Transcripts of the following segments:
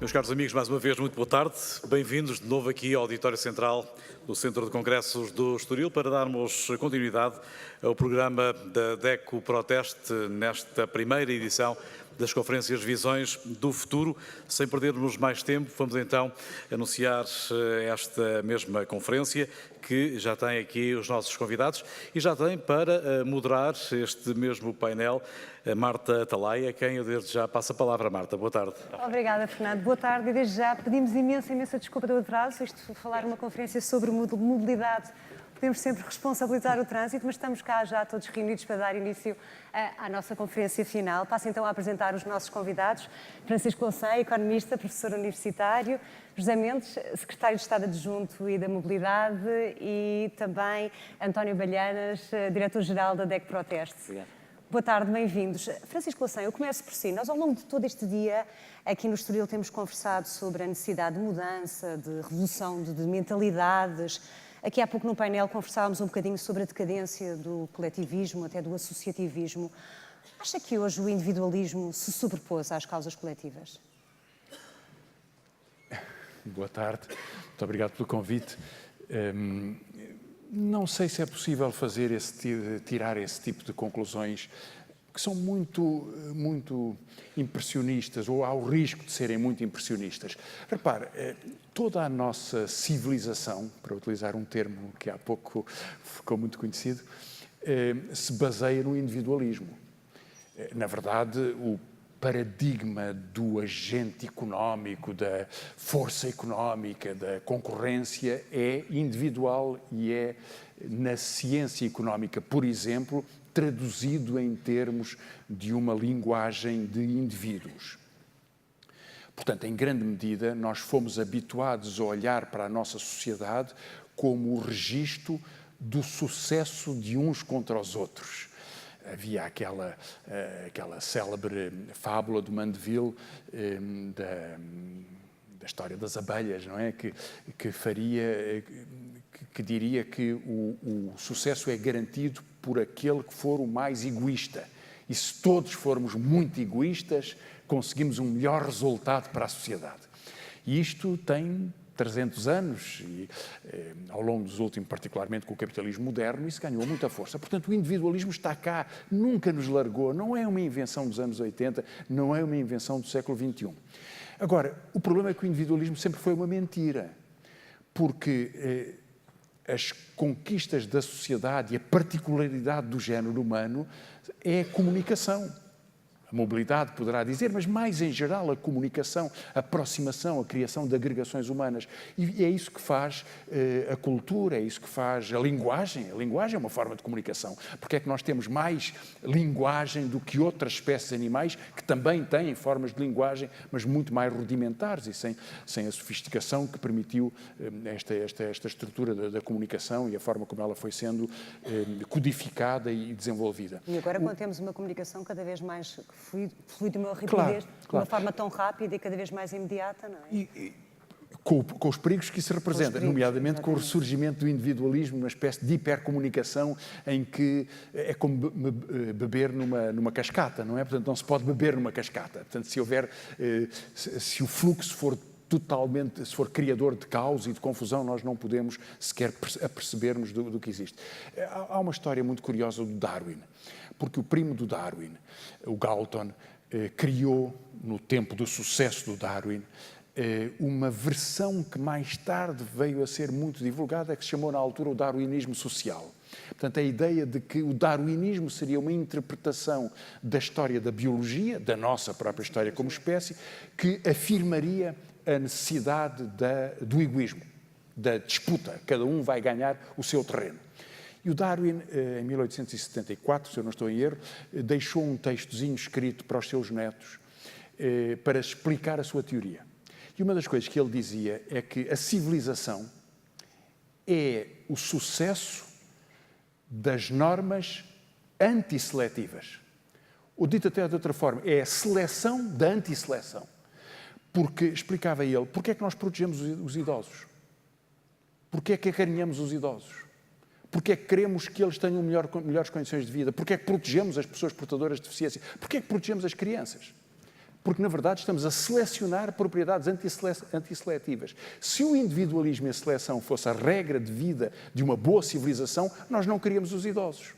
Meus caros amigos, mais uma vez, muito boa tarde. Bem-vindos de novo aqui ao Auditório Central do Centro de Congressos do Estoril para darmos continuidade ao programa da DECO Proteste nesta primeira edição das conferências Visões do Futuro. Sem perdermos mais tempo, vamos então anunciar esta mesma conferência que já tem aqui os nossos convidados e já tem para moderar este mesmo painel a Marta Atalaia, a quem eu desde já passo a palavra. Marta, boa tarde. Obrigada, Fernando. Boa tarde e desde já pedimos imensa desculpa do atraso. Isto falar uma conferência sobre mobilidade. Podemos sempre responsabilizar o trânsito, mas estamos cá já todos reunidos para dar início à nossa conferência final. Passo então a apresentar os nossos convidados. Francisco Louçã, economista, professor universitário. José Mendes, secretário de Estado Adjunto e da Mobilidade. E também António Balhanas, diretor-geral da DECO Proteste. Obrigado. Boa tarde, bem-vindos. Francisco Louçã, eu começo por si. Nós, ao longo de todo este dia, aqui no Estoril, temos conversado sobre a necessidade de mudança, de revolução de mentalidades. Aqui há pouco no painel conversávamos um bocadinho sobre a decadência do coletivismo, até do associativismo. Acha que hoje o individualismo se sobrepôs às causas coletivas? Boa tarde, muito obrigado pelo convite. Não sei se é possível tirar esse tipo de conclusões que são muito impressionistas, ou há o risco de serem muito impressionistas. Repare, toda a nossa civilização, para utilizar um termo que há pouco ficou muito conhecido, se baseia no individualismo. Na verdade, o paradigma do agente económico, da força económica, da concorrência é individual e é, na ciência económica, por exemplo, traduzido em termos de uma linguagem de indivíduos. Portanto, em grande medida, nós fomos habituados a olhar para a nossa sociedade como o registro do sucesso de uns contra os outros. Havia aquela célebre fábula do Mandeville da história das abelhas, não é? Que diria que o sucesso é garantido por aquele que for o mais egoísta. E se todos formos muito egoístas, conseguimos um melhor resultado para a sociedade. E isto tem 300 anos e ao longo dos últimos, particularmente com o capitalismo moderno, isso ganhou muita força. Portanto, o individualismo está cá, nunca nos largou, não é uma invenção dos anos 80, não é uma invenção do século XXI. Agora, o problema é que o individualismo sempre foi uma mentira, porque as conquistas da sociedade e a particularidade do género humano é a comunicação. A mobilidade poderá dizer, mas mais em geral a comunicação, a aproximação, a criação de agregações humanas. E é isso que faz a cultura, é isso que faz a linguagem. A linguagem é uma forma de comunicação. Porque é que nós temos mais linguagem do que outras espécies animais que também têm formas de linguagem, mas muito mais rudimentares e sem a sofisticação que permitiu esta estrutura da comunicação e a forma como ela foi sendo codificada e desenvolvida. E agora, quando temos uma comunicação cada vez mais fluide uma rapidez, de uma forma tão rápida e cada vez mais imediata, não é? Com os perigos que isso representa, nomeadamente com o ressurgimento do individualismo, uma espécie de hipercomunicação em que é como beber numa cascata, não é? Portanto, não se pode beber numa cascata. Portanto, se o fluxo for totalmente, se for criador de caos e de confusão, nós não podemos sequer apercebermos do que existe. Há uma história muito curiosa do Darwin, porque o primo do Darwin, o Galton, criou, no tempo do sucesso do Darwin, uma versão que mais tarde veio a ser muito divulgada, que se chamou na altura o darwinismo social. Portanto, a ideia de que o darwinismo seria uma interpretação da história da biologia, da nossa própria história como espécie, que afirmaria a necessidade do egoísmo, da disputa. Cada um vai ganhar o seu terreno. E o Darwin, em 1874, se eu não estou em erro, deixou um textozinho escrito para os seus netos para explicar a sua teoria. E uma das coisas que ele dizia é que a civilização é o sucesso das normas antisseletivas. Ou dito até de outra forma, é a seleção da antisseleção. Porque, explicava ele, porque é que nós protegemos os idosos? Porque é que acarinhamos os idosos? Porque é que queremos que eles tenham melhores condições de vida? Porque é que protegemos as pessoas portadoras de deficiência? Porque é que protegemos as crianças? Porque, na verdade, estamos a selecionar propriedades antisseletivas. Se o individualismo e a seleção fosse a regra de vida de uma boa civilização, nós não queríamos os idosos.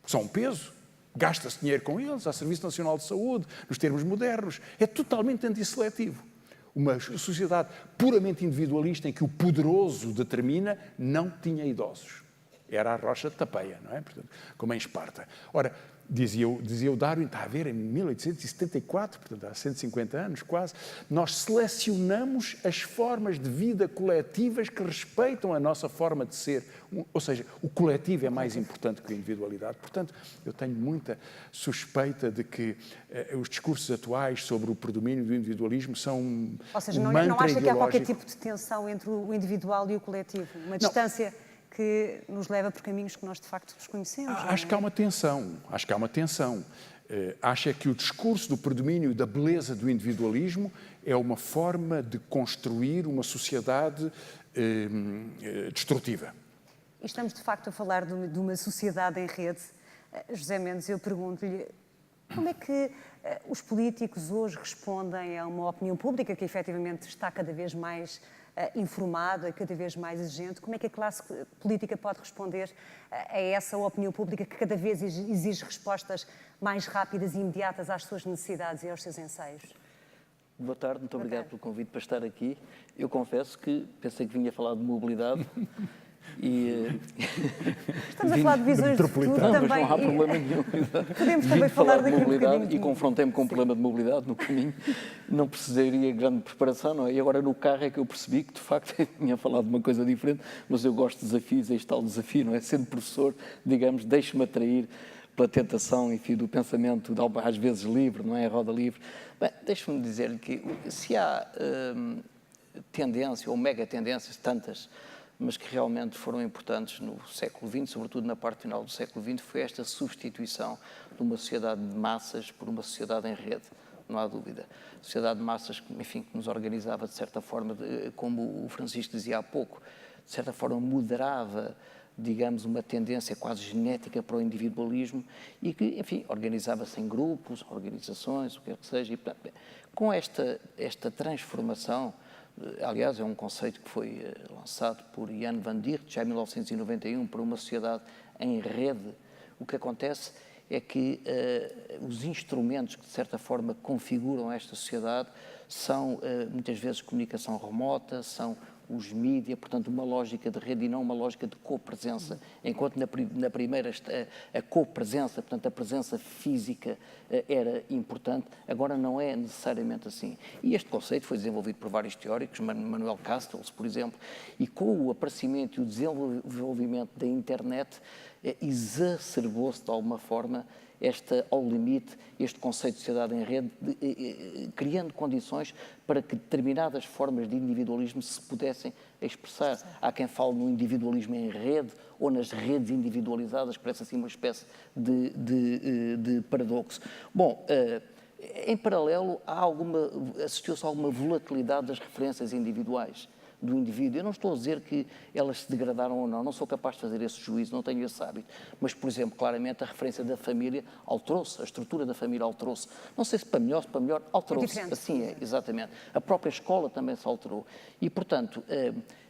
São um peso. Gasta-se dinheiro com eles, há Serviço Nacional de Saúde, nos termos modernos. É totalmente antisseletivo. Uma sociedade puramente individualista em que o poderoso determina não tinha idosos. Era a rocha de tapeia, não é? Portanto, como em Esparta. Ora, dizia o Darwin, está a ver, em 1874, portanto há 150 anos quase, nós selecionamos as formas de vida coletivas que respeitam a nossa forma de ser. Ou seja, o coletivo é mais importante que a individualidade. Portanto, eu tenho muita suspeita de que os discursos atuais sobre o predomínio do individualismo são Ou seja, um não mantra acha que há qualquer ideológico. tipo de tensão entre o individual e o coletivo? Uma distância que nos leva por caminhos que nós de facto desconhecemos? Acho que há uma tensão. Acho que o discurso do predomínio da beleza do individualismo é uma forma de construir uma sociedade destrutiva. E estamos de facto a falar de uma sociedade em rede. José Mendes, eu pergunto-lhe, como é que os políticos hoje respondem a uma opinião pública que efetivamente está cada vez mais informada, cada vez mais exigente? Como é que a classe política pode responder a essa opinião pública que cada vez exige respostas mais rápidas e imediatas às suas necessidades e aos seus anseios? Boa tarde, muito obrigado pelo convite para estar aqui. Eu confesso que pensei que vinha falar de mobilidade e... Estamos a falar de visões de futuro também. Mas não há problema nenhum. Podemos também falar de daqui mobilidade e confrontei-me com um problema de mobilidade no caminho. Não precisaria grande preparação, não é? E agora no carro é que eu percebi que, de facto, eu tinha falado de uma coisa diferente, mas eu gosto de desafios, é este tal desafio, não é? Sendo professor, digamos, deixe-me atrair pela tentação, enfim, do pensamento, às vezes livre, não é? A roda livre. Bem, deixe-me dizer-lhe que se há tendência, ou mega tendências, tantas, mas que realmente foram importantes no século XX, sobretudo na parte final do século XX, foi esta substituição de uma sociedade de massas por uma sociedade em rede, não há dúvida. Sociedade de massas, enfim, que nos organizava de certa forma, como o Francisco dizia há pouco, de certa forma moderava, digamos, uma tendência quase genética para o individualismo e que, enfim, organizava-se em grupos, organizações, o que quer que seja. E, portanto, com esta transformação, aliás, é um conceito que foi lançado por Jan van Dijk, já em 1991, para uma sociedade em rede. O que acontece é que os instrumentos que, de certa forma, configuram esta sociedade são, muitas vezes, comunicação remota, são os mídias, portanto, uma lógica de rede e não uma lógica de copresença. Enquanto na primeira a copresença, portanto, a presença física era importante, agora não é necessariamente assim. E este conceito foi desenvolvido por vários teóricos, Manuel Castells, por exemplo, e com o aparecimento e o desenvolvimento da internet, exacerbou-se de alguma forma ao limite, este conceito de sociedade em rede, criando condições para que determinadas formas de individualismo se pudessem expressar. Há quem fale no individualismo em rede ou nas redes individualizadas, parece assim uma espécie de paradoxo. Bom, em paralelo, assistiu-se a alguma volatilidade das referências individuais do indivíduo. Eu não estou a dizer que elas se degradaram ou não sou capaz de fazer esse juízo, não tenho esse hábito. Mas, por exemplo, claramente a referência da família alterou-se, a estrutura da família alterou-se. Não sei se para melhor, alterou-se. Assim é, exatamente. A própria escola também se alterou. E, portanto,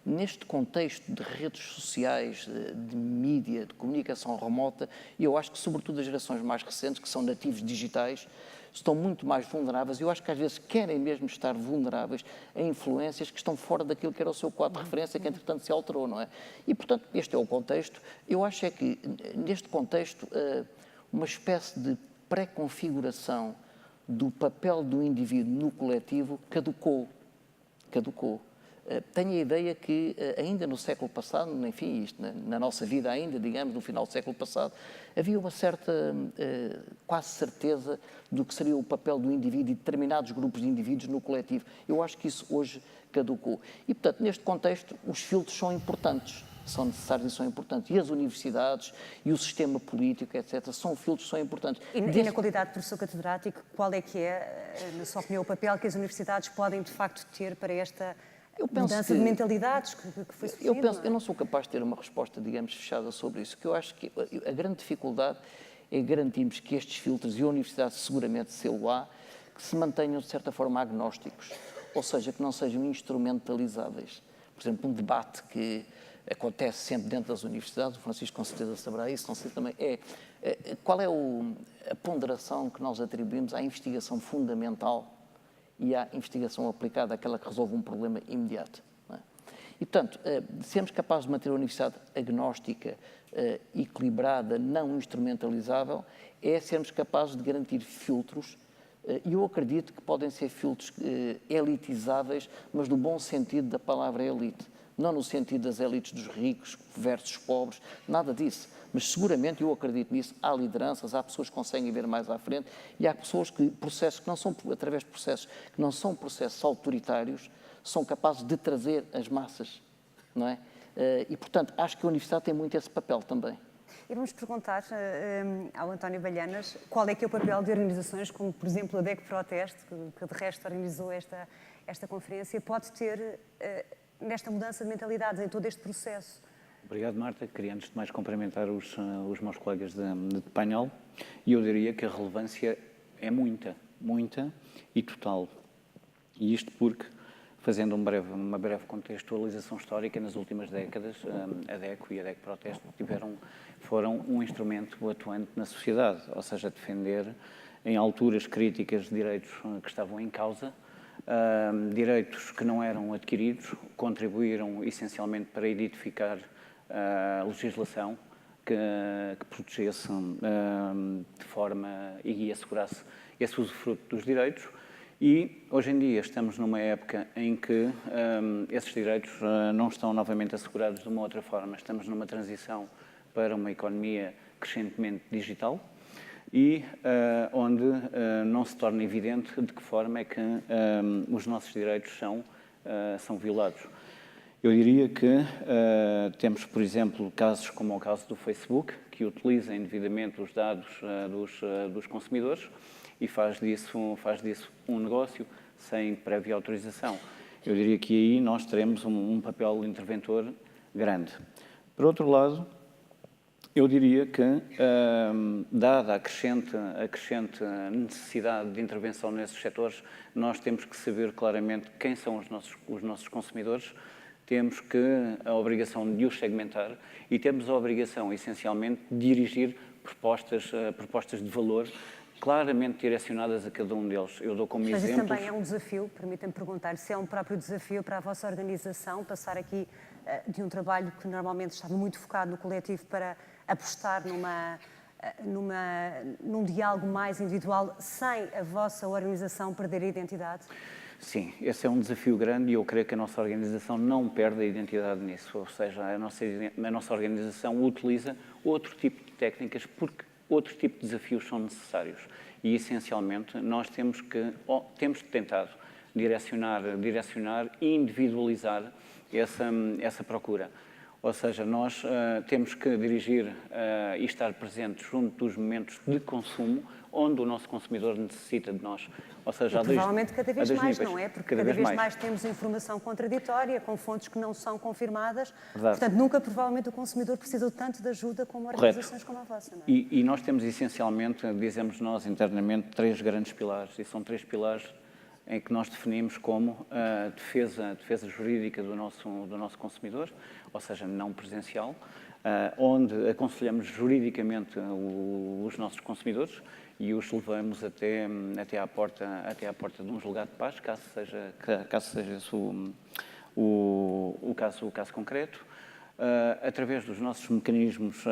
neste contexto de redes sociais, de mídia, de comunicação remota, eu acho que, sobretudo, as gerações mais recentes, que são nativos digitais, estão muito mais vulneráveis e eu acho que às vezes querem mesmo estar vulneráveis a influências que estão fora daquilo que era o seu quadro de referência, que entretanto se alterou, não é? E, portanto, este é o contexto. Eu acho é que, neste contexto, uma espécie de pré-configuração do papel do indivíduo no coletivo caducou. Tenho a ideia que ainda no século passado, enfim, isto, na nossa vida ainda, digamos, no final do século passado, havia uma certa, quase certeza do que seria o papel do indivíduo e determinados grupos de indivíduos no coletivo. Eu acho que isso hoje caducou. E, portanto, neste contexto, os filtros são importantes, são necessários e são importantes. E as universidades e o sistema político, etc., são filtros que são importantes. E na qualidade de professor catedrático, qual é que é, na sua opinião, o papel que as universidades podem, de facto, ter para esta mudança de mentalidades que foi sucedida? Eu não sou capaz de ter uma resposta, digamos, fechada sobre isso, que eu acho que a grande dificuldade é garantirmos que estes filtros, e a universidade seguramente se-lo-á, que se mantenham, de certa forma, agnósticos, ou seja, que não sejam instrumentalizáveis. Por exemplo, um debate que acontece sempre dentro das universidades, o Francisco com certeza saberá isso, não sei também, qual é a ponderação que nós atribuímos à investigação fundamental e à investigação aplicada, aquela que resolve um problema imediato. Não é? E, portanto, sermos capazes de manter a universidade agnóstica, equilibrada, não instrumentalizável, é sermos capazes de garantir filtros, e eu acredito que podem ser filtros elitizáveis, mas no bom sentido da palavra elite. Não no sentido das elites dos ricos versus pobres, nada disso. Mas seguramente, eu acredito nisso, há lideranças, há pessoas que conseguem ver mais à frente e há pessoas que, processos que não são, através de processos que não são processos autoritários, são capazes de trazer as massas, não é? E, portanto, acho que a universidade tem muito esse papel também. E vamos perguntar ao António Balhanas qual é que é o papel de organizações como, por exemplo, a DEC Proteste, que de resto organizou esta conferência, pode ter nesta mudança de mentalidades, em todo este processo. Obrigado, Marta. Queria, antes de mais, cumprimentar os meus colegas de painel, e eu diria que a relevância é muita e total. E isto porque, fazendo uma breve contextualização histórica, nas últimas décadas, a DECO e a DEC Proteste foram um instrumento atuante na sociedade, ou seja, defender em alturas críticas direitos que estavam em causa, direitos que não eram adquiridos, contribuíram essencialmente para edificar a legislação que protegesse de forma e assegurasse esse usufruto dos direitos. E, hoje em dia, estamos numa época em que esses direitos não estão novamente assegurados de uma outra forma. Estamos numa transição para uma economia crescentemente digital e onde não se torna evidente de que forma é que os nossos direitos são violados. Eu diria que temos, por exemplo, casos como o caso do Facebook, que utiliza indevidamente os dados dos consumidores e faz disso um negócio sem prévia autorização. Eu diria que aí nós teremos um papel interventor grande. Por outro lado, eu diria que, dada a crescente necessidade de intervenção nesses setores, nós temos que saber claramente quem são os nossos consumidores, temos a obrigação de os segmentar e temos a obrigação, essencialmente, de dirigir propostas de valor claramente direcionadas a cada um deles. Eu dou como Mas exemplos... isso também é um desafio, permitem-me perguntar, se é um próprio desafio para a vossa organização, passar aqui de um trabalho que normalmente estava muito focado no coletivo para apostar num diálogo mais individual, sem a vossa organização perder a identidade? Sim, esse é um desafio grande e eu creio que a nossa organização não perde a identidade nisso, ou seja, a nossa organização utiliza outro tipo de técnicas porque outro tipo de desafios são necessários e, essencialmente, nós temos tentado direcionar e individualizar essa procura. Ou seja, nós temos que dirigir e estar presentes junto dos momentos de consumo onde o nosso consumidor necessita de nós. Ou seja, provavelmente cada vez mais, níveis, não é? Porque cada vez mais temos informação contraditória, com fontes que não são confirmadas. Verdade. Portanto, nunca provavelmente o consumidor precisou tanto de ajuda como organizações como a vossa, não é? E nós temos essencialmente, dizemos nós internamente, 3 grandes pilares. E são 3 pilares em que nós definimos como a defesa jurídica do nosso consumidor, ou seja, não presencial, onde aconselhamos juridicamente os nossos consumidores e os levamos até à porta de um julgado de paz, caso seja esse o caso concreto, através dos nossos mecanismos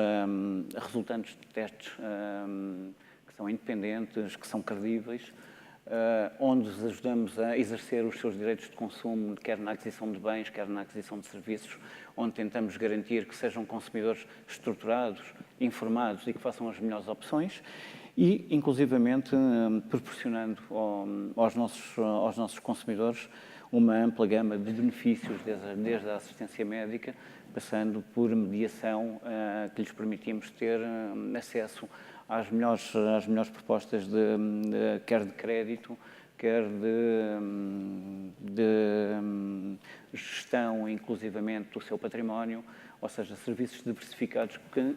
resultantes de testes que são independentes, que são credíveis, onde os ajudamos a exercer os seus direitos de consumo, quer na aquisição de bens, quer na aquisição de serviços, onde tentamos garantir que sejam consumidores estruturados, informados e que façam as melhores opções e, inclusivamente, proporcionando aos nossos consumidores uma ampla gama de benefícios, desde a assistência médica, passando por mediação que lhes permitimos ter acesso às melhores propostas quer de crédito, quer de gestão, inclusivamente, do seu património, ou seja, serviços diversificados que,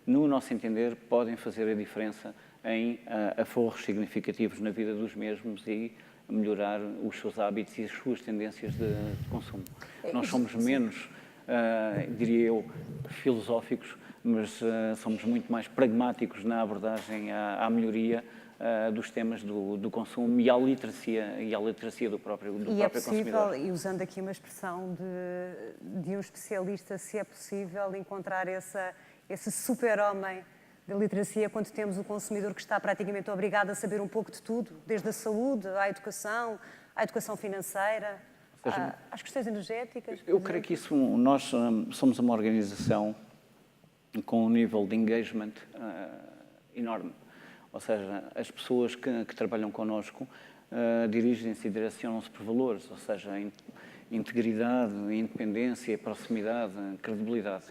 no nosso entender, podem fazer a diferença em aforros significativos na vida dos mesmos e melhorar os seus hábitos e as suas tendências de consumo. Nós somos menos, diria eu, filosóficos, mas somos muito mais pragmáticos na abordagem à melhoria dos temas do consumo e à literacia do próprio consumidor. E é possível, e usando aqui uma expressão de um especialista, se é possível encontrar esse super-homem da literacia quando temos o consumidor que está praticamente obrigado a saber um pouco de tudo, desde a saúde, à educação financeira, às questões energéticas. Eu creio que isso, nós somos uma organização com um nível de engagement enorme. Ou seja, as pessoas que trabalham connosco dirigem-se e direcionam-se por valores, ou seja, integridade, independência, proximidade, credibilidade.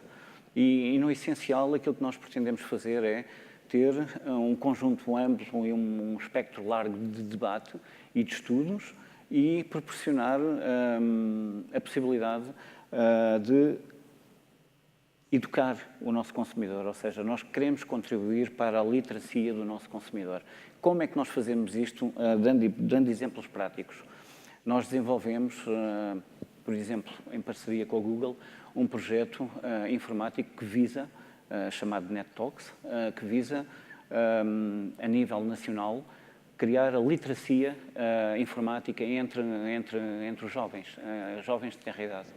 E no essencial, aquilo que nós pretendemos fazer é ter um conjunto amplo e um espectro largo de debate e de estudos e proporcionar a possibilidade de educar o nosso consumidor, ou seja, nós queremos contribuir para a literacia do nosso consumidor. Como é que nós fazemos isto? Dando exemplos práticos. Nós desenvolvemos, por exemplo, em parceria com a Google, um projeto informático que visa, chamado NetTalks, que visa, a nível nacional, criar a literacia informática entre os jovens de tenra idade.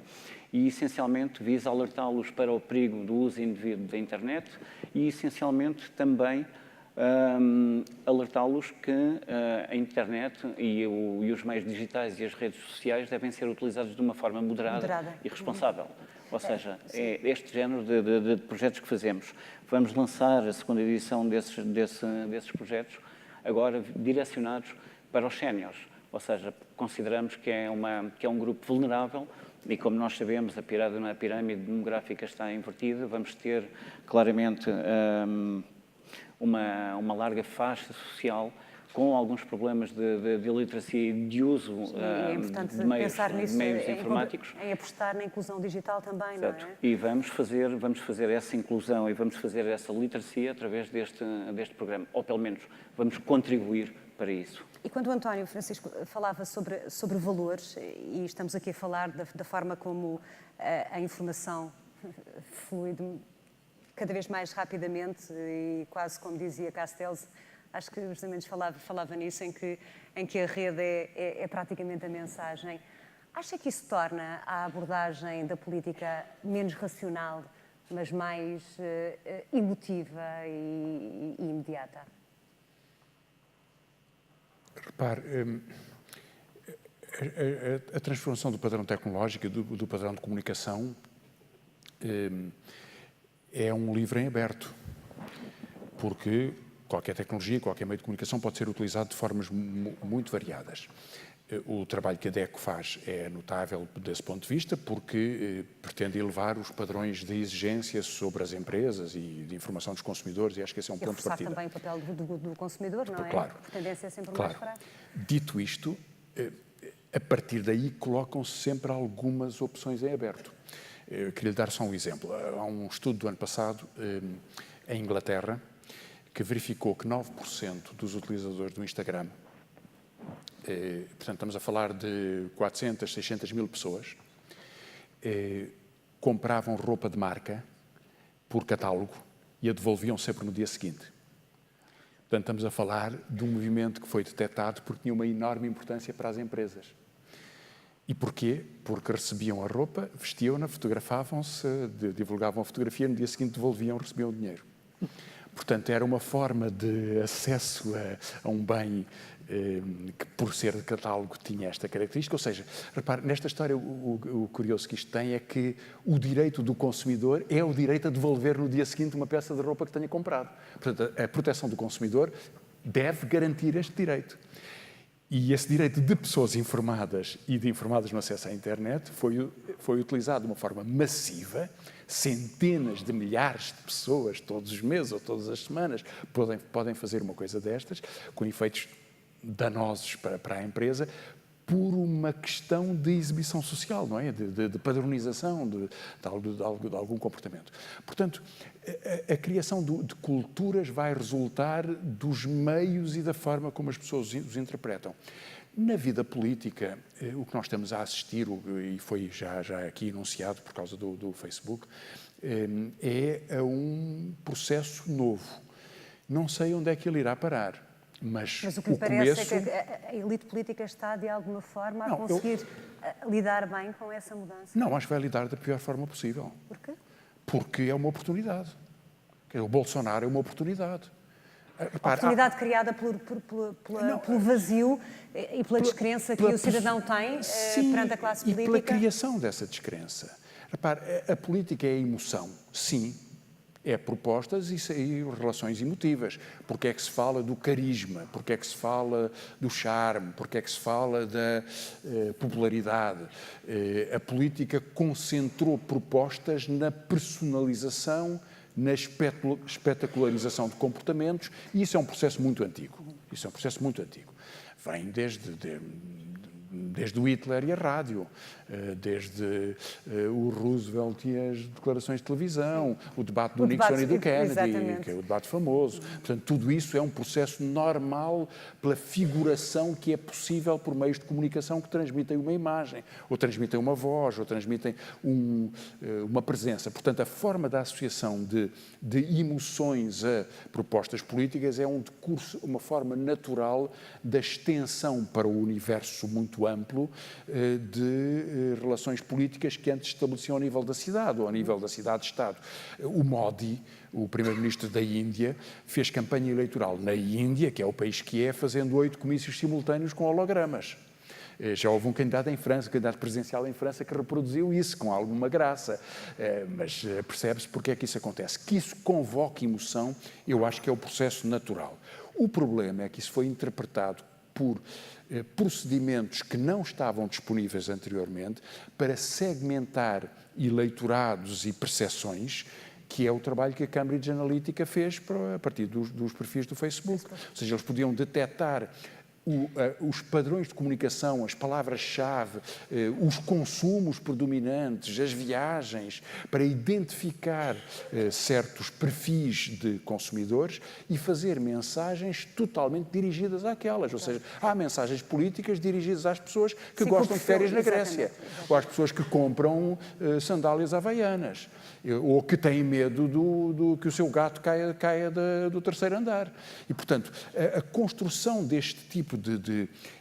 E, essencialmente, visa alertá-los para o perigo do uso indevido da internet e, essencialmente, também alertá-los que a internet e os meios digitais e as redes sociais devem ser utilizados de uma forma moderada. E responsável. Ou seja, é este género de projetos que fazemos. Vamos lançar a segunda edição desses projetos, agora direcionados para os séniores. Ou seja, consideramos que é um grupo vulnerável e, como nós sabemos, a pirâmide demográfica está invertida. Vamos ter, claramente, uma larga faixa social com alguns problemas de iliteracia e de uso de meios informáticos. Em apostar na inclusão digital também, Exato. Não é? E vamos fazer essa inclusão e vamos fazer essa literacia através deste programa. Ou, pelo menos, vamos contribuir para isso. E quando o António Francisco falava sobre valores, e estamos aqui a falar da forma como a informação flui cada vez mais rapidamente e quase como dizia Castells, acho que justamente falava nisso, em que a rede é praticamente a mensagem. Acha que isso torna a abordagem da política menos racional, mas mais emotiva e imediata? Repare, a transformação do padrão tecnológico e do padrão de comunicação é um livro em aberto, porque qualquer tecnologia, qualquer meio de comunicação pode ser utilizado de formas muito variadas. O trabalho que a DECO faz é notável desse ponto de vista, porque pretende elevar os padrões de exigência sobre as empresas e de informação dos consumidores, e acho que esse é um ponto de partida. Também o papel do consumidor, não é? Claro. A tendência é sempre Claro. mais fraca. Dito isto, a partir daí colocam-se sempre algumas opções em aberto. Eu queria lhe dar só um exemplo. Há um estudo do ano passado, em Inglaterra, que verificou que 9% dos utilizadores do Instagram, portanto estamos a falar de 400, 600 mil pessoas, compravam roupa de marca por catálogo e a devolviam sempre no dia seguinte. Portanto, estamos a falar de um movimento que foi detectado porque tinha uma enorme importância para as empresas. E porquê? Porque recebiam a roupa, vestiam-na, fotografavam-se, divulgavam a fotografia, no dia seguinte devolviam, recebiam o dinheiro. Portanto, era uma forma de acesso a um bem que, por ser de catálogo, tinha esta característica. Ou seja, repare, nesta história, o curioso que isto tem é que o direito do consumidor é o direito a devolver no dia seguinte uma peça de roupa que tenha comprado. Portanto, a proteção do consumidor deve garantir este direito. E esse direito de pessoas informadas e de informadas no acesso à internet foi utilizado de uma forma massiva. Centenas de milhares de pessoas, todos os meses ou todas as semanas, podem fazer uma coisa destas, com efeitos danosos para a empresa, por uma questão de exibição social, não é? De padronização de algum comportamento. Portanto, a criação de culturas vai resultar dos meios e da forma como as pessoas os interpretam. Na vida política, o que nós estamos a assistir, e foi já aqui enunciado por causa do Facebook, é a um processo novo. Não sei onde é que ele irá parar, mas o que me parece é que a elite política está, de alguma forma, a conseguir lidar bem com essa mudança. Não, acho que vai lidar da pior forma possível. Porquê? Porque é uma oportunidade. O Bolsonaro é uma oportunidade. Oportunidade criada pelo vazio e pela descrença que o cidadão tem perante a classe política. E pela criação dessa descrença. Repare, a política é emoção, sim, é propostas e relações emotivas. Porque é que se fala do carisma, porque é que se fala do charme, porque é que se fala da popularidade. A política concentrou propostas na personalização, na espetacularização de comportamentos, e isso é um processo muito antigo. Vem desde o Hitler e a rádio, desde o Roosevelt e as declarações de televisão, o debate do Nixon e do Kennedy, que é o debate famoso. Portanto, tudo isso é um processo normal pela figuração que é possível por meios de comunicação que transmitem uma imagem, ou transmitem uma voz, ou transmitem uma presença. Portanto, a forma da associação de emoções a propostas políticas é um decurso, uma forma natural da extensão para o universo muito amplo de relações políticas que antes estabeleciam ao nível da cidade ou ao nível da cidade-estado. O Modi, o primeiro-ministro da Índia, fez campanha eleitoral na Índia, que é o país que é, fazendo 8 comícios simultâneos com hologramas. Já houve um candidato em França, um candidato presidencial em França, que reproduziu isso com alguma graça. Mas percebe-se porque é que isso acontece. Que isso convoque emoção, eu acho que é o processo natural. O problema é que isso foi interpretado por procedimentos que não estavam disponíveis anteriormente para segmentar eleitorados e percepções, que é o trabalho que a Cambridge Analytica fez a partir dos perfis do Facebook. Ou seja, eles podiam detectar os padrões de comunicação, as palavras-chave, os consumos predominantes, as viagens, para identificar certos perfis de consumidores e fazer mensagens totalmente dirigidas àquelas. Ou seja, há mensagens políticas dirigidas às pessoas que gostam de férias na Grécia, ou às pessoas que compram sandálias havaianas, ou que têm medo que o seu gato caia do terceiro andar. E, portanto, a construção deste tipo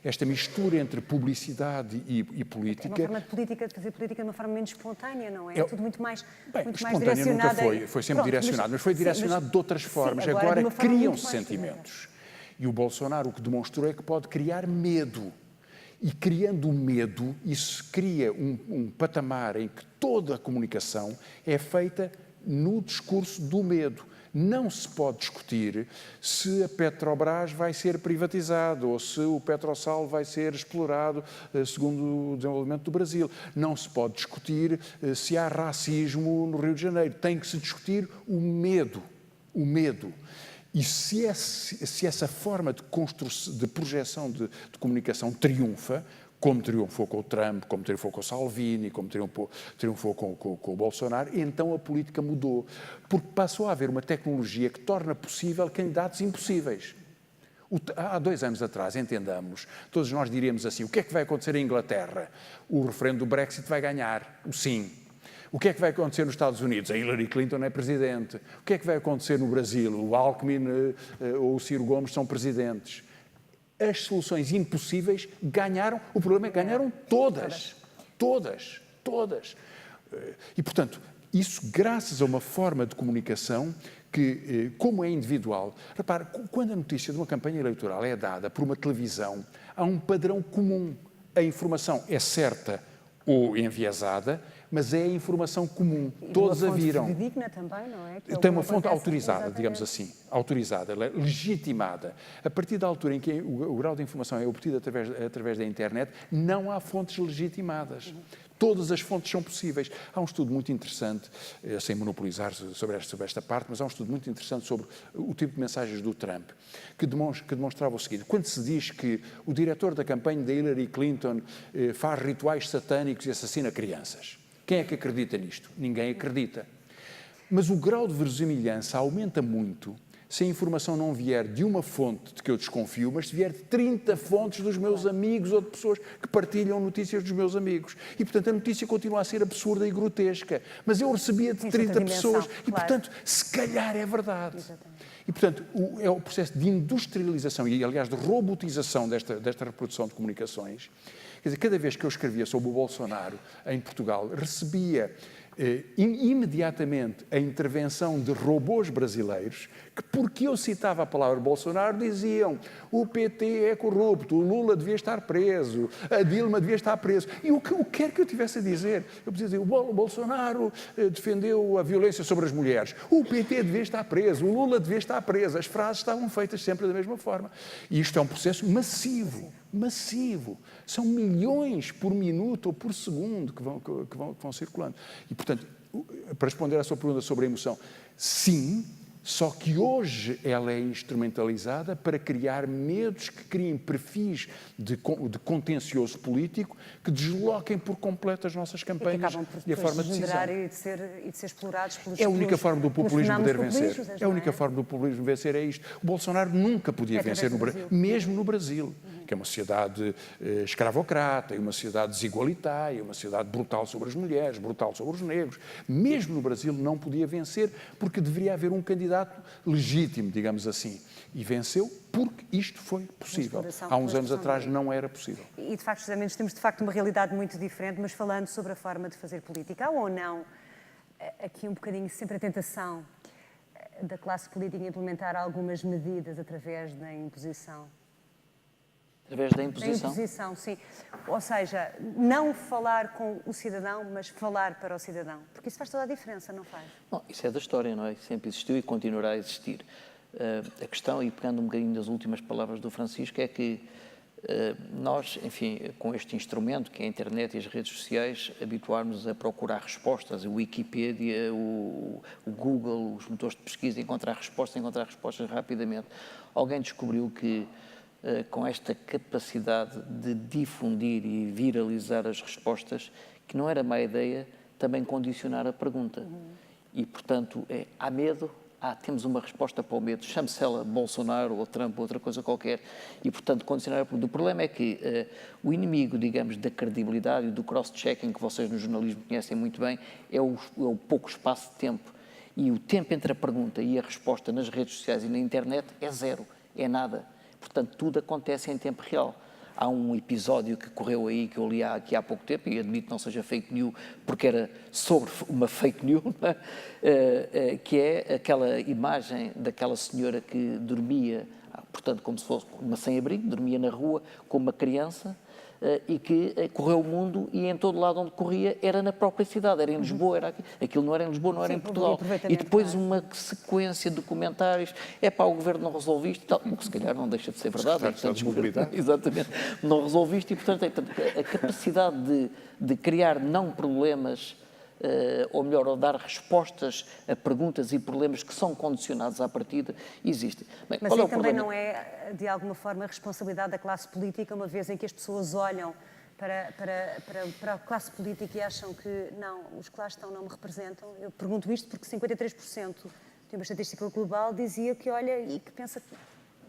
esta mistura entre publicidade e política... É uma forma de fazer política de uma forma menos espontânea, não é? É tudo muito mais espontânea nunca foi sempre direcionado, mas foi direcionado de outras formas. Agora criam-se sentimentos. E o Bolsonaro o que demonstrou é que pode criar medo. E criando medo, isso cria um patamar em que toda a comunicação é feita no discurso do medo. Não se pode discutir se a Petrobras vai ser privatizada ou se o Petrosal vai ser explorado segundo o desenvolvimento do Brasil. Não se pode discutir se há racismo no Rio de Janeiro. Tem que se discutir o medo. O medo. E se essa forma de projeção de comunicação triunfa, como triunfou com o Trump, como triunfou com o Salvini, como triunfou com o Bolsonaro, então a política mudou. Porque passou a haver uma tecnologia que torna possível candidatos impossíveis. Há 2 anos atrás, entendamos, todos nós diríamos assim, o que é que vai acontecer em Inglaterra? O referendo do Brexit vai ganhar, o sim. O que é que vai acontecer nos Estados Unidos? A Hillary Clinton é presidente. O que é que vai acontecer no Brasil? O Alckmin ou o Ciro Gomes são presidentes. As soluções impossíveis ganharam, o problema é que ganharam todas. E, portanto, isso graças a uma forma de comunicação que, como é individual, repare, quando a notícia de uma campanha eleitoral é dada por uma televisão, há um padrão comum. A informação é certa ou enviesada, mas é a informação comum. Todos a viram. Fidedigna também, não é? Tem uma fonte autorizada, digamos assim, autorizada, legitimada. A partir da altura em que o grau de informação é obtido através da internet, não há fontes legitimadas. Todas as fontes são possíveis. Há um estudo muito interessante, sem monopolizar sobre esta parte, mas há um estudo muito interessante sobre o tipo de mensagens do Trump, que demonstrava o seguinte: quando se diz que o diretor da campanha da Hillary Clinton faz rituais satânicos e assassina crianças, quem é que acredita nisto? Ninguém acredita. Mas o grau de verosimilhança aumenta muito se a informação não vier de uma fonte de que eu desconfio, mas se vier de 30 fontes dos meus amigos ou de pessoas que partilham notícias dos meus amigos. E, portanto, a notícia continua a ser absurda e grotesca. Mas eu recebia de 30 pessoas e, portanto, se calhar é verdade. Exatamente. E, portanto, é o processo de industrialização e, aliás, de robotização desta reprodução de comunicações. Quer dizer, cada vez que eu escrevia sobre o Bolsonaro em Portugal, recebia imediatamente a intervenção de robôs brasileiros que, porque eu citava a palavra Bolsonaro, diziam: o PT é corrupto, o Lula devia estar preso, a Dilma devia estar preso. E o que quer que eu tivesse a dizer? Eu podia dizer: o Bolsonaro defendeu a violência sobre as mulheres, o PT devia estar preso, o Lula devia estar preso. As frases estavam feitas sempre da mesma forma. E isto é um processo massivo. São milhões por minuto ou por segundo que vão circulando. E, portanto, para responder à sua pergunta sobre a emoção, sim, só que hoje ela é instrumentalizada para criar medos que criem perfis de contencioso político que desloquem por completo as nossas campanhas e a forma de decisão. E de ser explorados pelos É a única forma do populismo poder vencer. É a única forma do populismo vencer é isto. O Bolsonaro nunca podia vencer no Brasil, mesmo no Brasil, que é uma sociedade escravocrata, uma sociedade desigualitária, uma sociedade brutal sobre as mulheres, brutal sobre os negros. Mesmo no Brasil não podia vencer porque deveria haver um candidato legítimo, digamos assim. E venceu porque isto foi possível. Há uns anos atrás não era possível. E, de facto, precisamente, temos de facto uma realidade muito diferente, mas falando sobre a forma de fazer política, há ou não aqui um bocadinho sempre a tentação da classe política implementar algumas medidas através da imposição? Através da imposição? Da imposição, sim. Ou seja, não falar com o cidadão, mas falar para o cidadão. Porque isso faz toda a diferença, não faz? Não, isso é da história, não é? Sempre existiu e continuará a existir. A questão, e pegando um bocadinho das últimas palavras do Francisco, é que nós, enfim, com este instrumento, que é a internet e as redes sociais, habituarmos a procurar respostas, a Wikipédia, o Google, os motores de pesquisa, encontrar respostas rapidamente. Alguém descobriu que com esta capacidade de difundir e viralizar as respostas, que não era má ideia também condicionar a pergunta. E, portanto, há medo, temos uma resposta para o medo, chame-se ela Bolsonaro ou Trump ou outra coisa qualquer, e, portanto, condicionar a pergunta. O problema é que o inimigo, digamos, da credibilidade e do cross-checking, que vocês no jornalismo conhecem muito bem, é o pouco espaço de tempo. E o tempo entre a pergunta e a resposta nas redes sociais e na internet é zero, é nada. Portanto, tudo acontece em tempo real. Há um episódio que correu aí, que eu li aqui há pouco tempo, e admito que não seja fake news, porque era sobre uma fake news, que é aquela imagem daquela senhora que dormia, portanto, como se fosse uma sem-abrigo, dormia na rua com uma criança, e que correu o mundo e em todo lado onde corria era na própria cidade, era em Lisboa, era aqui. Aquilo não era em Lisboa, não era em Portugal. E depois uma sequência de comentários, o governo não resolve isto e tal, o que se calhar não deixa de ser verdade. Exatamente, não resolviste e, portanto, a capacidade de criar não problemas, ou melhor, ou dar respostas a perguntas e problemas que são condicionados à partida, existe. Bem, mas aí também não é, de alguma forma, a responsabilidade da classe política, uma vez em que as pessoas olham para a classe política e acham que, não, os que lá estão não me representam? Eu pergunto isto porque 53% de uma estatística global dizia que olha e que pensa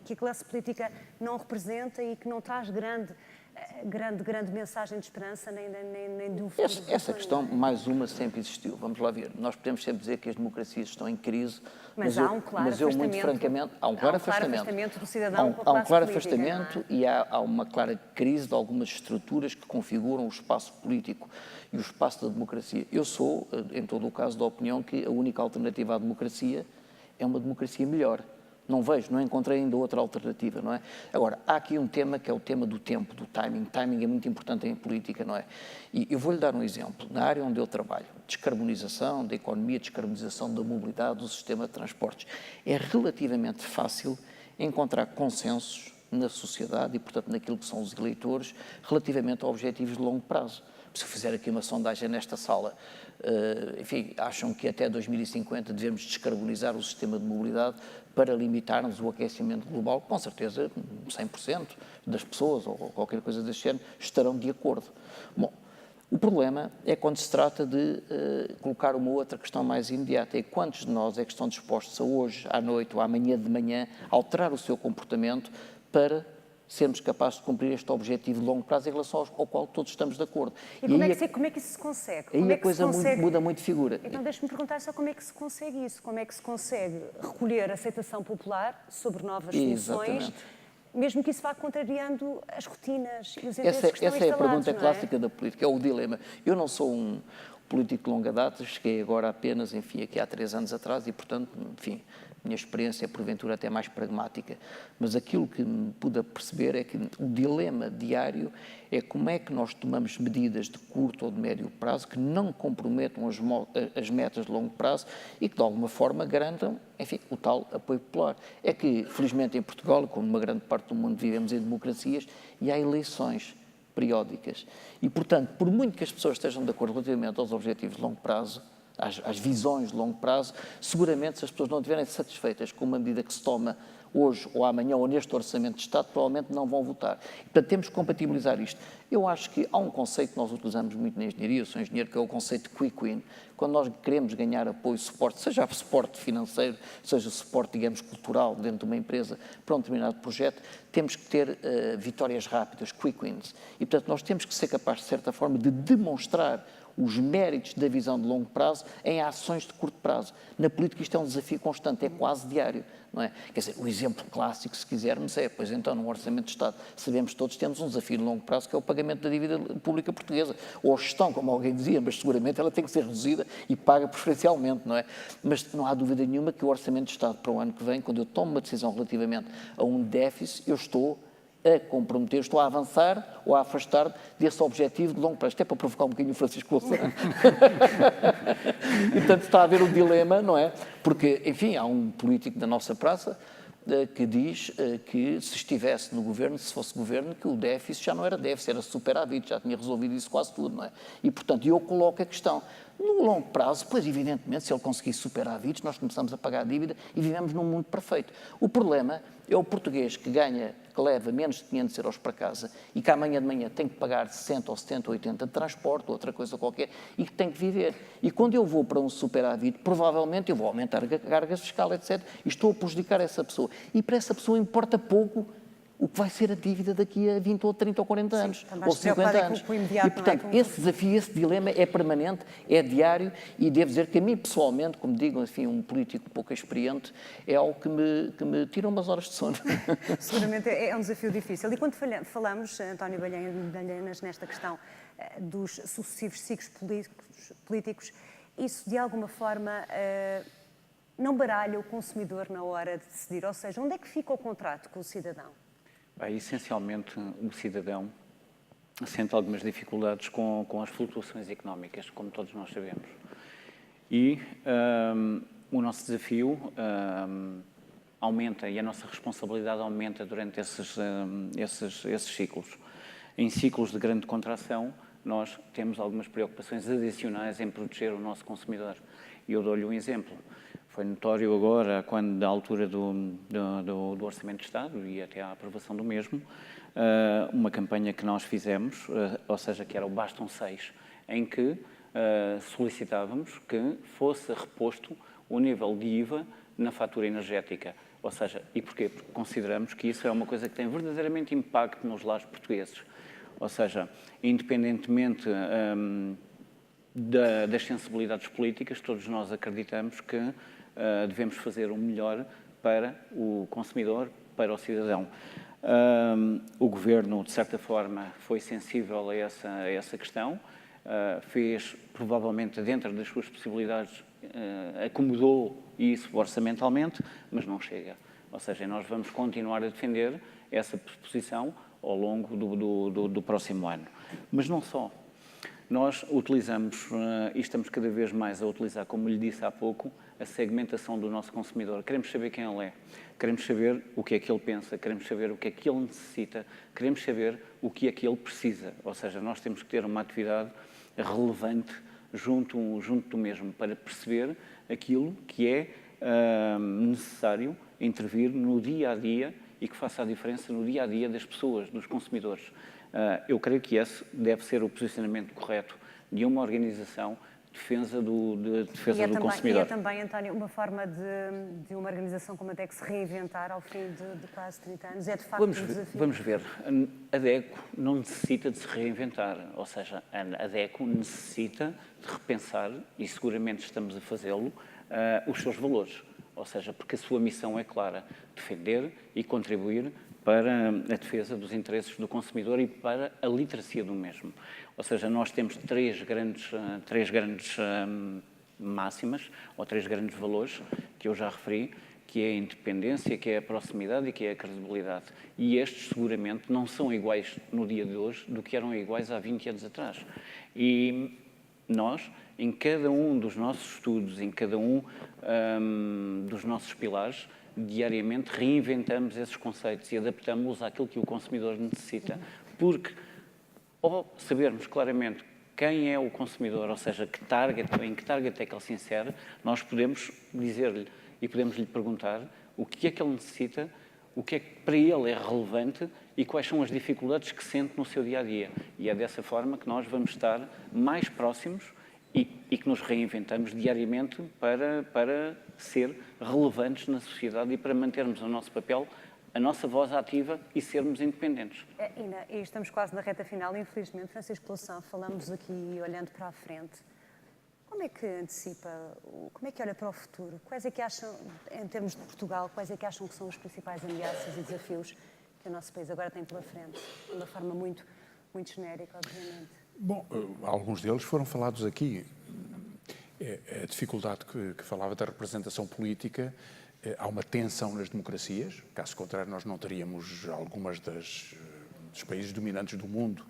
que a classe política não representa e que não traz grande mensagem de esperança nem de um futuro. Essa questão, mais uma, sempre existiu. Vamos lá ver. Nós podemos sempre dizer que as democracias estão em crise, mas há um claro afastamento do cidadão com a classe política. Há um claro afastamento e há uma clara crise de algumas estruturas que configuram o espaço político e o espaço da democracia. Eu sou, em todo o caso, da opinião que a única alternativa à democracia é uma democracia melhor. Não vejo, não encontrei ainda outra alternativa, não é? Agora, há aqui um tema que é o tema do tempo, do timing. Timing é muito importante em política, não é? E eu vou-lhe dar um exemplo. Na área onde eu trabalho, descarbonização da economia, descarbonização da mobilidade, do sistema de transportes, é relativamente fácil encontrar consensos na sociedade e, portanto, naquilo que são os eleitores, relativamente a objetivos de longo prazo. se eu fizer aqui uma sondagem nesta sala, enfim, acham que até 2050 devemos descarbonizar o sistema de mobilidade para limitarmos o aquecimento global? Com certeza, 100% das pessoas, ou qualquer coisa desse género, estarão de acordo. Bom, o problema é quando se trata de colocar uma outra questão mais imediata. É quantos de nós é que estão dispostos a hoje, à noite ou amanhã de manhã, alterar o seu comportamento para sermos capazes de cumprir este objetivo de longo prazo em relação ao qual todos estamos de acordo. E como é que isso se consegue? Aí a coisa muda muito de figura. Então deixe-me perguntar só como é que se consegue isso, como é que se consegue recolher aceitação popular sobre novas soluções, mesmo que isso vá contrariando as rotinas e os interesses que estão instalados. Essa é a pergunta clássica da política, é o dilema. Eu não sou um político de longa data, cheguei agora apenas, enfim, aqui há 3 anos atrás e, portanto, enfim, a minha experiência é, porventura, até mais pragmática. Mas aquilo que me pude perceber é que o dilema diário é como é que nós tomamos medidas de curto ou de médio prazo que não comprometam as metas de longo prazo e que, de alguma forma, garantam, enfim, o tal apoio popular. É que, felizmente, em Portugal, como numa grande parte do mundo, vivemos em democracias e há eleições periódicas. E, portanto, por muito que as pessoas estejam de acordo relativamente aos objetivos de longo prazo, às visões de longo prazo, seguramente, se as pessoas não estiverem satisfeitas com uma medida que se toma hoje ou amanhã ou neste Orçamento de Estado, provavelmente não vão votar. Portanto, temos que compatibilizar isto. Eu acho que há um conceito que nós utilizamos muito na engenharia, eu sou engenheiro, que é o conceito de quick win. Quando nós queremos ganhar apoio, suporte, seja suporte financeiro, seja suporte, digamos, cultural dentro de uma empresa para um determinado projeto, temos que ter vitórias rápidas, quick wins. E, portanto, nós temos que ser capazes, de certa forma, de demonstrar os méritos da visão de longo prazo em ações de curto prazo. Na política isto é um desafio constante, é quase diário, não é? Quer dizer, o exemplo clássico, se quisermos, é, pois então, no Orçamento de Estado, sabemos que todos temos um desafio de longo prazo, que é o pagamento da dívida pública portuguesa, ou a gestão, como alguém dizia, mas seguramente ela tem que ser reduzida e paga preferencialmente, não é? Mas não há dúvida nenhuma que o Orçamento de Estado para o ano que vem, quando eu tomo uma decisão relativamente a um déficit, eu estou a comprometer, estou a avançar ou a afastar desse objetivo de longo prazo. Isto é para provocar um bocadinho o Francisco Louçã. E, portanto, está a haver um dilema, não é? Porque, enfim, há um político da nossa praça que diz que se estivesse no governo, se fosse governo, que o déficit já não era déficit, era superávit, já tinha resolvido isso quase tudo, não é? E, portanto, eu coloco a questão. No longo prazo, pois, evidentemente, se ele conseguisse superávites, nós começamos a pagar a dívida e vivemos num mundo perfeito. O problema é o português que leva menos de 500 euros para casa e que amanhã de manhã tem que pagar 60 ou 70 ou 80 de transporte, outra coisa qualquer, e que tem que viver. E quando eu vou para um superávit, provavelmente eu vou aumentar a carga fiscal, etc. E estou a prejudicar essa pessoa. E para essa pessoa importa pouco o que vai ser a dívida daqui a 20 ou 30 ou 40 anos, ou 50 anos. E, portanto, esse desafio, esse dilema é permanente, é diário, e devo dizer que a mim, pessoalmente, como digo, enfim, um político pouco experiente, é algo que me tira umas horas de sono. Seguramente é um desafio difícil. E quando falamos, António Balhenas, nesta questão dos sucessivos ciclos políticos, isso, de alguma forma, não baralha o consumidor na hora de decidir? Ou seja, onde é que fica o contrato com o cidadão? Essencialmente, o cidadão sente algumas dificuldades com as flutuações económicas, como todos nós sabemos. E o nosso desafio aumenta e a nossa responsabilidade aumenta durante esses ciclos. Em ciclos de grande contração, nós temos algumas preocupações adicionais em proteger o nosso consumidor. E eu dou-lhe um exemplo. Foi notório agora, quando da altura do Orçamento de Estado e até à aprovação do mesmo, uma campanha que nós fizemos, ou seja, que era o Bastam 6, em que solicitávamos que fosse reposto o nível de IVA na fatura energética. Ou seja, e porquê? Porque consideramos que isso é uma coisa que tem verdadeiramente impacto nos lares portugueses. Ou seja, independentemente das sensibilidades políticas, todos nós acreditamos que devemos fazer o melhor para o consumidor, para o cidadão. O Governo, de certa forma, foi sensível a essa questão, fez, provavelmente, dentro das suas possibilidades, acomodou isso orçamentalmente, mas não chega. Ou seja, nós vamos continuar a defender essa posição ao longo do próximo ano. Mas não só. Nós utilizamos, e estamos cada vez mais a utilizar, como lhe disse há pouco, a segmentação do nosso consumidor. Queremos saber quem ele é, queremos saber o que é que ele pensa, queremos saber o que é que ele necessita, queremos saber o que é que ele precisa. Ou seja, nós temos que ter uma atividade relevante junto do mesmo para perceber aquilo que é necessário intervir no dia-a-dia e que faça a diferença no dia-a-dia das pessoas, dos consumidores. Eu creio que esse deve ser o posicionamento correto de uma organização de defesa do consumidor. E é também, António, uma forma de uma organização como a DECO se reinventar ao fim de quase 30 anos. É de facto um desafio. Vamos ver. A DECO não necessita de se reinventar. Ou seja, a DECO necessita de repensar, e seguramente estamos a fazê-lo, os seus valores. Ou seja, porque a sua missão é clara, defender e contribuir para a defesa dos interesses do consumidor e para a literacia do mesmo. Ou seja, nós temos três grandes máximas, ou três grandes valores, que eu já referi, que é a independência, que é a proximidade e que é a credibilidade. E estes, seguramente, não são iguais no dia de hoje do que eram iguais há 20 anos atrás. E nós, em cada um dos nossos estudos, em cada um dos nossos pilares, diariamente reinventamos esses conceitos e adaptamos-los àquilo que o consumidor necessita. Porque, ao sabermos claramente quem é o consumidor, ou seja, em que target é que ele se insere, nós podemos dizer-lhe e podemos lhe perguntar o que é que ele necessita, o que é que para ele é relevante e quais são as dificuldades que sente no seu dia-a-dia. E é dessa forma que nós vamos estar mais próximos e que nos reinventamos diariamente para ser relevantes na sociedade e para mantermos o nosso papel, a nossa voz ativa e sermos independentes. Ina, e estamos quase na reta final, infelizmente. Francisco Louçã, falamos aqui olhando para a frente. Como é que antecipa, como é que olha para o futuro? Quais é que acham, em termos de Portugal, quais é que acham que são as principais ameaças e desafios que o nosso país agora tem pela frente? De uma forma muito genérica, obviamente. Bom, alguns deles foram falados aqui. A dificuldade que falava da representação política, há uma tensão nas democracias, caso contrário nós não teríamos algumas dos países dominantes do mundo,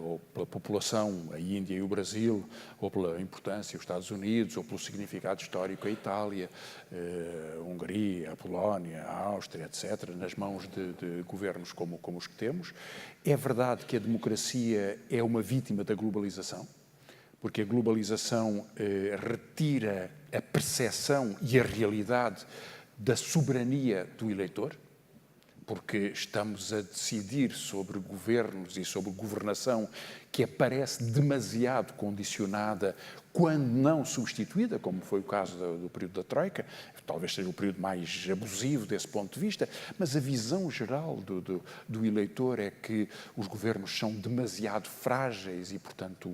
ou pela população, a Índia e o Brasil, ou pela importância, os Estados Unidos, ou pelo significado histórico, a Itália, a Hungria, a Polónia, a Áustria, etc., nas mãos de governos como os que temos. É verdade que a democracia é uma vítima da globalização, porque a globalização retira a percepção e a realidade da soberania do eleitor, porque estamos a decidir sobre governos e sobre governação que aparece demasiado condicionada, quando não substituída, como foi o caso do período da Troika, talvez seja o período mais abusivo desse ponto de vista, mas a visão geral do eleitor é que os governos são demasiado frágeis e, portanto,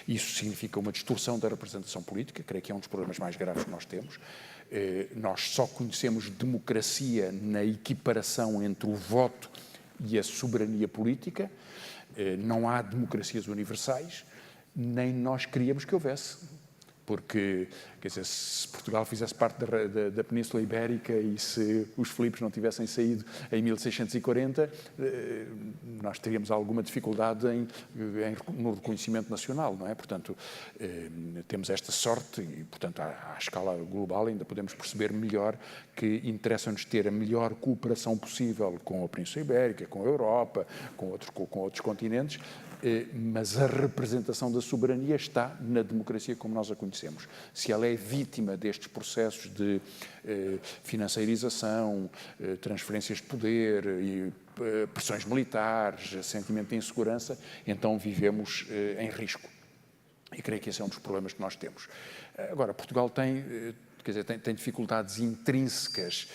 isso significa uma distorção da representação política, creio que é um dos problemas mais graves que nós temos. Nós só conhecemos democracia na equiparação entre o voto e a soberania política. Não há democracias universais, nem nós queríamos que houvesse. Porque, quer dizer, se Portugal fizesse parte da Península Ibérica e se os Filipos não tivessem saído em 1640, nós teríamos alguma dificuldade no reconhecimento nacional, não é? Portanto, temos esta sorte e, portanto, à escala global ainda podemos perceber melhor que interessa-nos ter a melhor cooperação possível com a Península Ibérica, com a Europa, com outros continentes, mas a representação da soberania está na democracia como nós a conhecemos. Se ela é vítima destes processos de financiarização, transferências de poder e pressões militares, sentimento de insegurança, então vivemos em risco. E creio que esse é um dos problemas que nós temos. Agora, Portugal tem dificuldades intrínsecas.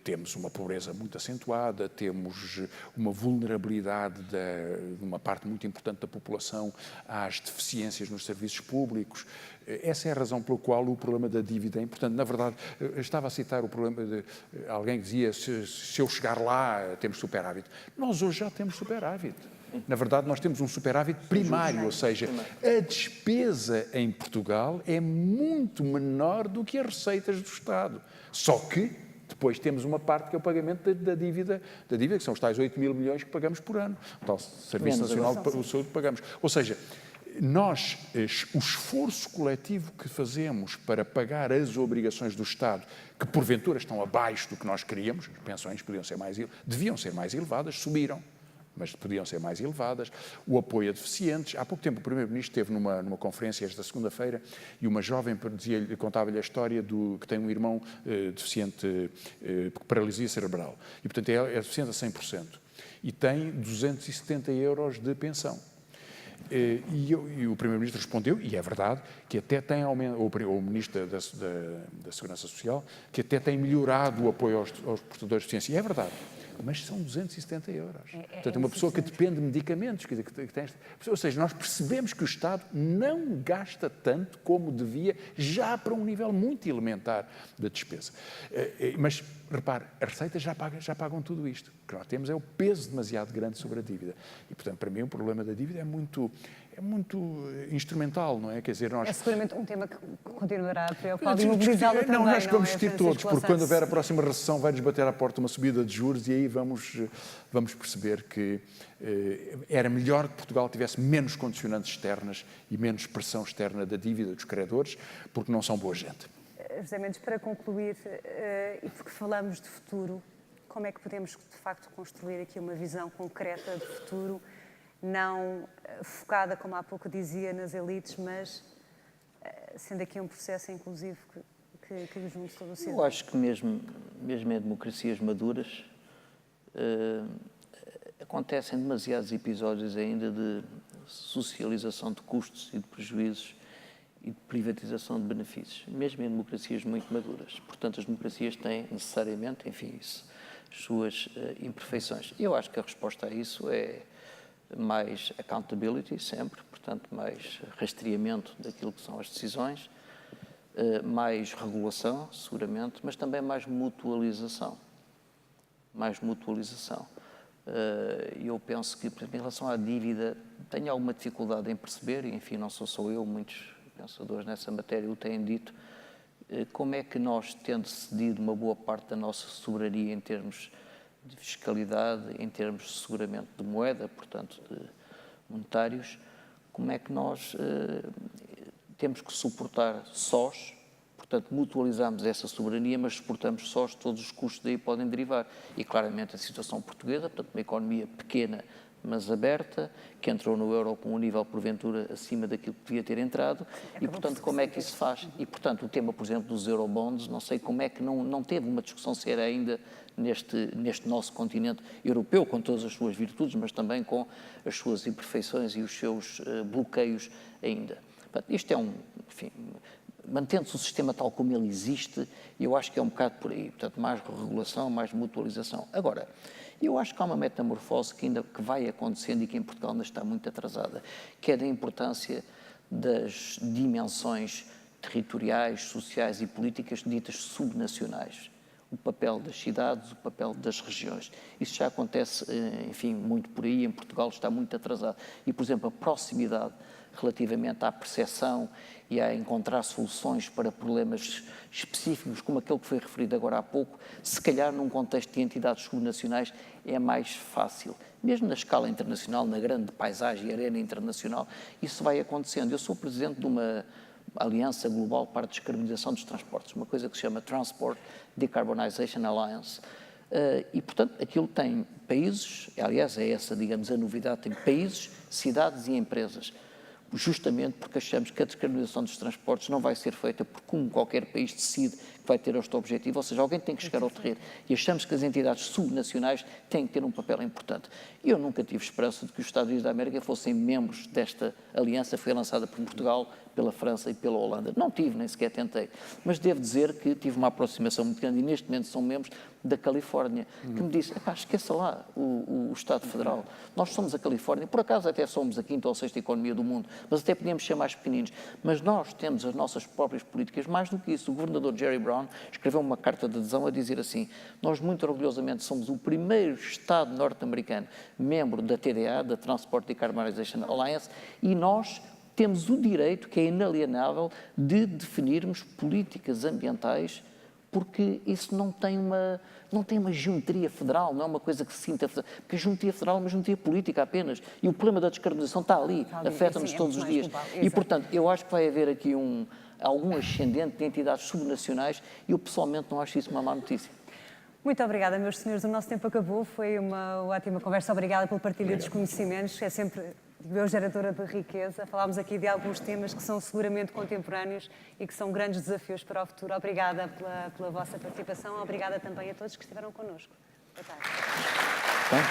Temos uma pobreza muito acentuada, temos uma vulnerabilidade de uma parte muito importante da população às deficiências nos serviços públicos. Essa é a razão pela qual o problema da dívida é importante. Na verdade, eu estava a citar o problema de alguém que dizia se eu chegar lá temos superávit. Nós hoje já temos superávit. Na verdade, nós temos um superávit primário, ou seja, a despesa em Portugal é muito menor do que as receitas do Estado. Só que, Depois temos uma parte que é o pagamento da dívida, que são os tais 8 mil milhões que pagamos por ano. O tal Serviço Nacional de Saúde que pagamos. Ou seja, nós, o esforço coletivo que fazemos para pagar as obrigações do Estado, que porventura estão abaixo do que nós queríamos, as pensões deviam ser mais elevadas, subiram, mas podiam ser mais elevadas, o apoio a deficientes. Há pouco tempo o Primeiro-Ministro esteve numa conferência esta segunda-feira e uma jovem contava-lhe a história que tem um irmão deficiente, paralisia cerebral, e portanto é deficiente a 100%, e tem 270 euros de pensão. E o Primeiro-Ministro respondeu, e é verdade, que até tem o Ministro da Segurança Social, que até tem melhorado o apoio aos portadores de deficiência. E é verdade, mas são 270 euros. Portanto, uma pessoa que depende de medicamentos, quer dizer, que tem, ou seja, nós percebemos que o Estado não gasta tanto como devia, já para um nível muito elementar da despesa. Mas, repare, as receitas já pagam tudo isto. O que nós temos é o peso demasiado grande sobre a dívida. E, portanto, para mim, o problema da dívida é muito instrumental, não é? Quer dizer, nós... É seguramente um tema que continuará a preocupar e mobilizá-lo também, nós vamos discutir Francisco todos, porque Louçã? quando houver a próxima recessão vai-nos bater à porta uma subida de juros e aí vamos perceber que era melhor que Portugal tivesse menos condicionantes externas e menos pressão externa da dívida dos credores, porque não são boa gente. José Mendes, para concluir, e porque falamos de futuro, como é que podemos, de facto, construir aqui uma visão concreta de futuro, não focada, como há pouco dizia, nas elites, mas sendo aqui um processo inclusivo que junte todo o cidadão? Eu acho que mesmo em democracias maduras acontecem demasiados episódios ainda de socialização de custos e de prejuízos e de privatização de benefícios, mesmo em democracias muito maduras. Portanto, as democracias têm necessariamente, enfim, as suas imperfeições. Eu acho que a resposta a isso é mais accountability, sempre, portanto, mais rastreamento daquilo que são as decisões, mais regulação, seguramente, mas também mais mutualização. Eu penso que, por exemplo, em relação à dívida, tenho alguma dificuldade em perceber, e, enfim, não sou só eu, muitos pensadores nessa matéria o têm dito, como é que nós, tendo cedido uma boa parte da nossa soberania em termos de fiscalidade, em termos de seguramento de moeda, portanto, de monetários, como é que nós temos que suportar sós, portanto, mutualizamos essa soberania, mas suportamos sós todos os custos daí podem derivar. E, claramente, a situação portuguesa, portanto, uma economia pequena, mas aberta, que entrou no euro com um nível, porventura, acima daquilo que devia ter entrado, e, portanto, como é que isso se faz? E, portanto, o tema, por exemplo, dos eurobonds, não sei como é que não teve uma discussão séria ainda neste nosso continente europeu, com todas as suas virtudes, mas também com as suas imperfeições e os seus bloqueios ainda. Portanto, isto é enfim, mantendo-se o sistema tal como ele existe, eu acho que é um bocado por aí. Portanto, mais regulação, mais mutualização. Agora, eu acho que há uma metamorfose que vai acontecendo e que em Portugal ainda está muito atrasada, que é da importância das dimensões territoriais, sociais e políticas ditas subnacionais. O papel das cidades, o papel das regiões. Isso já acontece, enfim, muito por aí, em Portugal está muito atrasado. E, por exemplo, a proximidade relativamente à percepção e a encontrar soluções para problemas específicos, como aquele que foi referido agora há pouco, se calhar num contexto de entidades subnacionais é mais fácil. Mesmo na escala internacional, na grande paisagem e arena internacional, isso vai acontecendo. Eu sou presidente de uma Aliança Global para a Descarbonização dos Transportes, uma coisa que se chama Transport Decarbonization Alliance. E, portanto, aquilo tem países, aliás, é essa, digamos, a novidade, tem países, cidades e empresas, justamente porque achamos que a descarbonização dos transportes não vai ser feita por como qualquer país decide que vai ter este objetivo, ou seja, alguém tem que chegar ao terreno, e achamos que as entidades subnacionais têm que ter um papel importante. Eu nunca tive esperança de que os Estados Unidos da América fossem membros desta aliança, foi lançada por Portugal, pela França e pela Holanda. Não tive, nem sequer tentei, mas devo dizer que tive uma aproximação muito grande e neste momento são membros da Califórnia, que me disse, esqueça lá o Estado Federal, nós somos a Califórnia, por acaso até somos a quinta ou sexta economia do mundo, mas até podíamos ser mais pequeninos, mas nós temos as nossas próprias políticas, mais do que isso, o governador Jerry Brown escreveu uma carta de adesão a dizer assim, nós muito orgulhosamente somos o primeiro Estado norte-americano membro da TDA, da Transport Decarbonization Alliance, e nós temos o direito, que é inalienável, de definirmos políticas ambientais porque isso não tem uma geometria federal, não é uma coisa que se sinta federal, porque a geometria federal é uma geometria política apenas, e o problema da descarbonização está ali, afeta-nos sim, é todos os muito dias. mais global, E, exato. portanto, eu acho que vai haver aqui algum ascendente de entidades subnacionais, e eu pessoalmente não acho isso uma má notícia. Muito obrigada, meus senhores. O nosso tempo acabou. Foi uma ótima conversa. Obrigada pela partilha dos conhecimentos. É sempre geradora de riqueza. Falámos aqui de alguns temas que são seguramente contemporâneos e que são grandes desafios para o futuro. Obrigada pela vossa participação. Obrigada também a todos que estiveram connosco. Boa tarde. Bem?